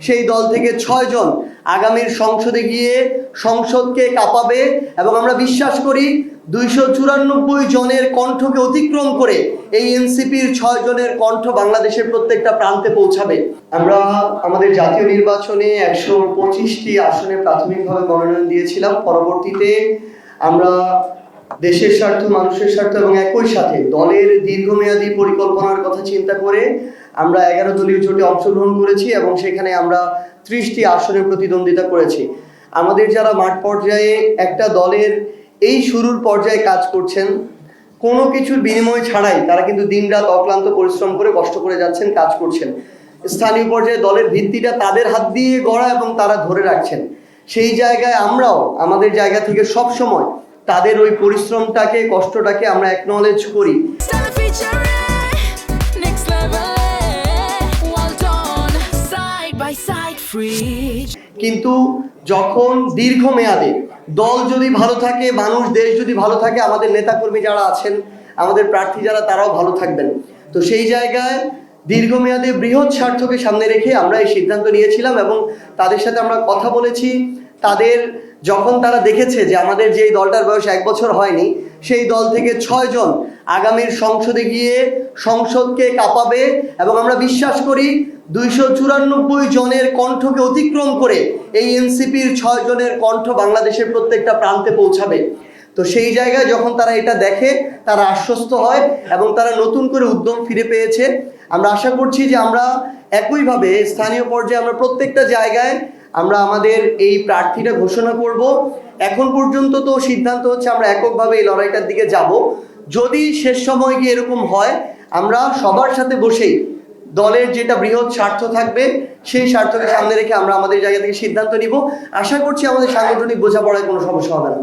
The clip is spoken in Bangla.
সেই দল থেকে 6 জন আগামীর সংসদে গিয়ে সংসদকে কাঁপাবে এবং আমরা বিশ্বাস করি 294 জনের কণ্ঠকে অতিক্রম করে এই এনসিপির 6 জনের কণ্ঠ বাংলাদেশের প্রত্যেকটা প্রান্তে পৌঁছাবে। আমরা আমাদের জাতীয় নির্বাচনে 125টি আসনে প্রাথমিকভাবে মনোনয়ন দিয়েছিলাম। পরবর্তীতে আমরা দেশের স্বার্থ, মানুষের স্বার্থ এবং একই সাথে দলের দীর্ঘমেয়াদী পরিকল্পনার কথা চিন্তা করে আমরা 11 দলীয় জোটে অংশগ্রহণ করেছি এবং সেখানে আমরা 30টি আসনে প্রতিদ্বন্দ্বিতা করেছি। আমাদের যারা মাঠ পর্যায়ে একটা দলের এই শুরুর পর্যায়ে কাজ করছেন, কোনো কিছুর বিনিময় ছাড়াই তারা কিন্তু দিনরাত অক্লান্ত পরিশ্রম করে কষ্ট করে যাচ্ছেন, কাজ করছেন। স্থানীয় পর্যায়ে দলের ভিত্তিটা তাদের হাত দিয়ে গড়া এবং তারা ধরে রাখছেন। সেই জায়গায় আমরাও আমাদের জায়গা থেকে সব সময় তাদের ওই পরিশ্রমটাকে, কষ্টটাকে আমরা অ্যাকনলেজ করি। কিন্তু যখন দীর্ঘমেয়াদে দল যদি ভালো থাকে, মানুষ, দেশ যদি ভালো থাকে, আমাদের নেতাকর্মী যারা আছেন, আমাদের প্রার্থী যারা, তারাও ভালো থাকবেন। তো সেই জায়গায় দীর্ঘমেয়াদে বৃহৎ স্বার্থকে সামনে রেখে আমরা এই সিদ্ধান্ত নিয়েছিলাম এবং তাদের সাথে আমরা কথা বলেছি। তাদের যখন তারা দেখেছে যে আমাদের যে দলটার বয়স 1 বছর হয়নি, সেই দল থেকে 6 জন আগামীর সংসদে গিয়ে সংসদকে কাঁপাবে এবং আমরা বিশ্বাস করি 294 জনের কণ্ঠকে অতিক্রম করে এই এনসিপির 6 জনের কণ্ঠ বাংলাদেশের প্রত্যেকটা প্রান্তে পৌঁছাবে। তো সেই জায়গায় যখন তারা এটা দেখে, তারা আশ্বস্ত হয় এবং তারা নতুন করে উদ্যম ফিরে পেয়েছে। আমরা আশা করছি যে আমরা একইভাবে স্থানীয় পর্যায়ে আমরা প্রত্যেকটা জায়গায় আমরা আমাদের এই প্রার্থীটা ঘোষণা করব। এখন পর্যন্ত তো সিদ্ধান্ত হচ্ছে আমরা এককভাবে এই লড়াইটার দিকে যাব। যদি শেষ সময় গিয়ে এরকম হয়, আমরা সবার সাথে বসেই দলের যেটা বৃহৎ স্বার্থ থাকবে সেই স্বার্থকে সামনে রেখে আমরা আমাদের জায়গা থেকে সিদ্ধান্ত নিব। আশা করছি আমাদের সাংগঠনিক বোঝাপড়ায় কোনো সমস্যা হবে না।